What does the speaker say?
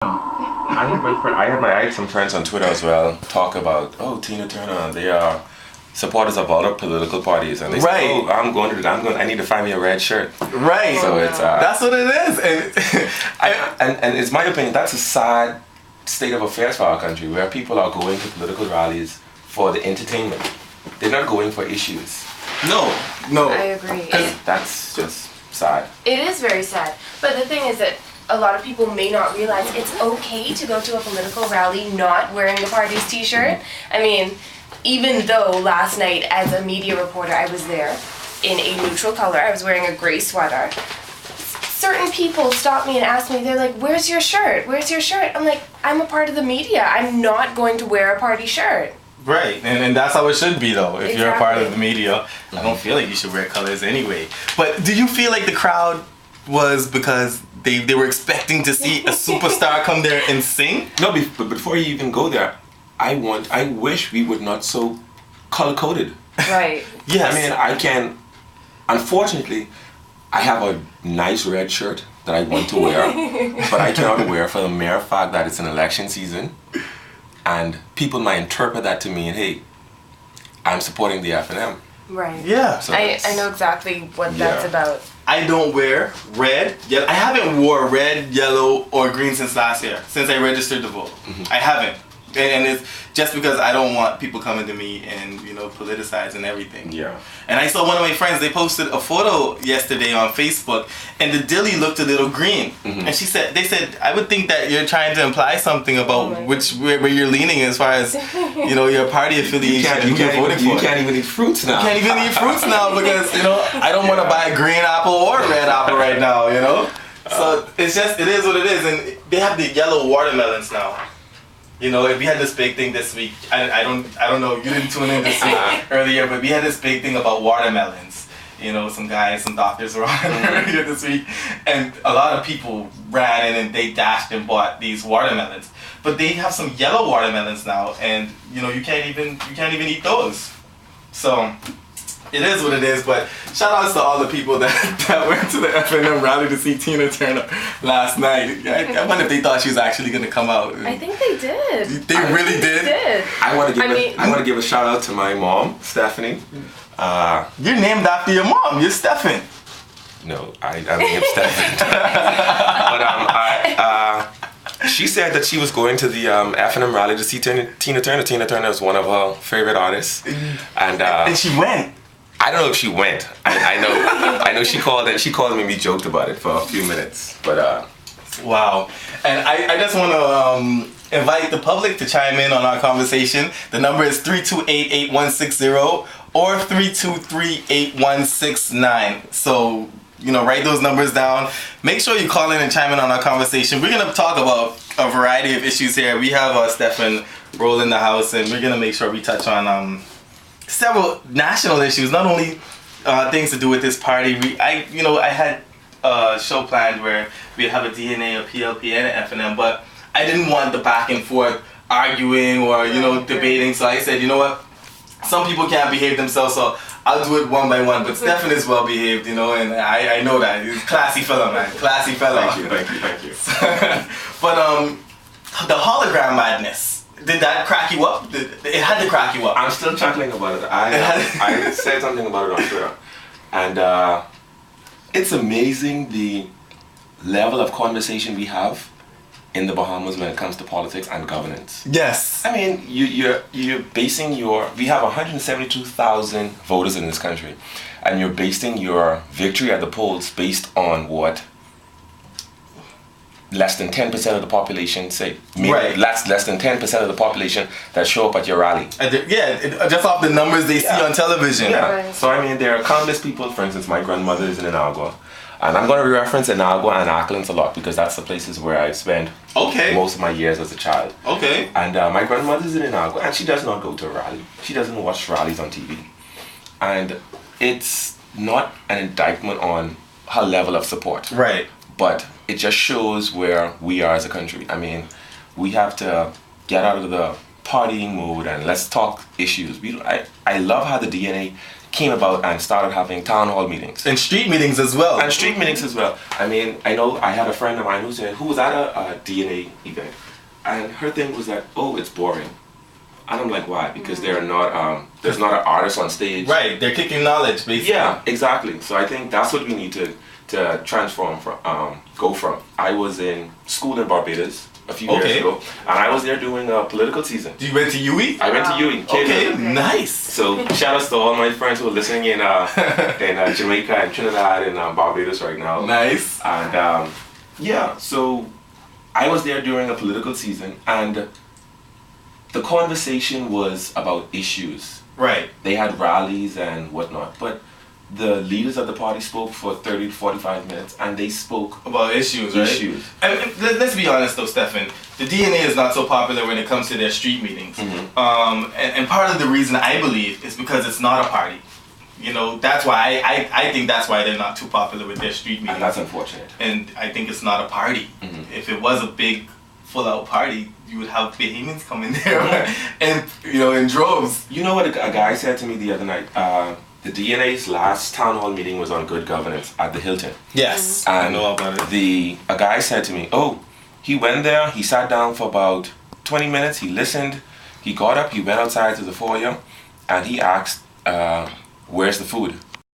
I had some friends on Twitter as well talk about, oh, Tina Turner, they are supporters of other political parties, and they say, oh, I need to find me a red shirt. Right. So it's that's what it is, and it's my opinion that's a sad state of affairs for our country, where people are going to political rallies for the entertainment. They're not going for issues. No. I agree. That's just sad. It is very sad. But the thing is that a lot of people may not realize it's okay to go to a political rally not wearing the party's t-shirt. I mean, even though last night as a media reporter I was there in a neutral color, I was wearing a gray sweater. Certain people stop me and ask me, they're like, where's your shirt? Where's your shirt? I'm like, I'm a part of the media. I'm not going to wear a party shirt. Right, and that's how it should be though. If you're a part of the Exactly. media, I don't feel like you should wear colors anyway. But do you feel like the crowd was because they were expecting to see a superstar come there and sing? No, but before you even go there, I wish we were not so color-coded. Right. Yes. I mean, unfortunately, I have a nice red shirt that I want to wear, but I cannot wear for the mere fact that it's an election season, and people might interpret that to mean, hey, I'm supporting the F&M. Right. Yeah. So I know exactly what that's about. I don't wear red, yellow. I haven't wore red, yellow, or green since last year, since I registered to vote. I haven't. And it's just because I don't want people coming to me and, politicizing everything. Yeah. And I saw one of my friends, they posted a photo yesterday on Facebook, and the dilly looked a little green. And they said, I would think that you're trying to imply something about where you're leaning as far as, your party affiliation. You can't even eat fruits now. You can't even eat fruits now because, I don't want to buy a green apple or a red apple right now, So it is what it is. And they have the yellow watermelons now. We had this big thing this week. I don't know. You didn't tune in this week earlier, but we had this big thing about watermelons. Some doctors were on earlier this week, and a lot of people ran in and they dashed and bought these watermelons. But they have some yellow watermelons now, and you can't even eat those. So it is what it is. But shout outs to all the people that went to the F&M rally to see Tina Turner last night. I wonder if they thought she was actually going to come out. I think they did. They really did? I want to give a shout out to my mom, Stephanie. You're named after your mom. You're Stephan. No, I'm named Stephan. But she said that she was going to the F&M rally to see Tina Turner. Tina Turner is one of her favorite artists, And she went. I don't know if she went. I know she called me and we joked about it for a few minutes. But wow. And I just want to invite the public to chime in on our conversation. The number is 328-8160 or 323-8169. So, write those numbers down. Make sure you call in and chime in on our conversation. We're going to talk about a variety of issues here. We have Stephan Rolle in the house, and we're going to make sure we touch on several national issues, not only things to do with this party. I had a show planned where we'd have a DNA, a PLP, and an F&M, but I didn't want the back and forth arguing or debating. So I said, you know what? Some people can't behave themselves, so I'll do it one by one. But Stephan is well behaved, and I know that. He's a classy fella, man. Classy fella. Thank you. But the hologram madness. Did that crack you up? It had to crack you up. I'm still chuckling about it. I said something about it on Twitter, and it's amazing the level of conversation we have in the Bahamas when it comes to politics and governance. Yes. I mean, you're basing we have 172,000 voters in this country, and you're basing your victory at the polls based on what? Less than 10% of the population say. Right. Less than 10% of the population that show up at your rally. Just off the numbers they see on television. Yeah. Right. So I mean, there are countless people. For instance, my grandmother is in Inagua, and I'm going to reference Inagua and Acklands a lot because that's the places where I spent most of my years as a child. Okay. And my grandmother's in Inagua, and she does not go to a rally. She doesn't watch rallies on TV, and it's not an indictment on her level of support. Right. But it just shows where we are as a country. I mean, we have to get out of the partying mode and let's talk issues. I love how the DNA came about and started having town hall meetings. And street meetings as well. And street meetings as well. I mean, I know I had a friend of mine who was at a DNA event, and her thing was that, oh, it's boring. And I'm like, why? Because they're not, there's not an artist on stage. Right, they're kicking knowledge, basically. Yeah, exactly. So I think that's what we need to transform from, go from. I was in school in Barbados a few years ago, and I was there doing a political season. You went to UE? I went to UE. Okay, nice. So shout outs to all my friends who are listening in Jamaica and Trinidad and Barbados right now. Nice. And yeah, so I was there during a political season, and the conversation was about issues. Right. They had rallies and whatnot, but the leaders of the party spoke for 30 to 45 minutes, and they spoke about issues, right? Issues. And let's be honest though, Stephan. The DNA is not so popular when it comes to their street meetings. Mm-hmm. And part of the reason I believe is because it's not a party. You know, that's why I think that's why they're not too popular with their street meetings. And that's unfortunate. And I think it's not a party. Mm-hmm. If it was a big full-out party, you would have Bahamians come in there and, you know, in droves. You know what a guy said to me the other night? The DNA's last town hall meeting was on good governance at the Hilton. Yes, and I know about it. A guy said to me, oh, he went there, he sat down for about 20 minutes, he listened, he got up, he went outside to the foyer, and he asked, where's the food?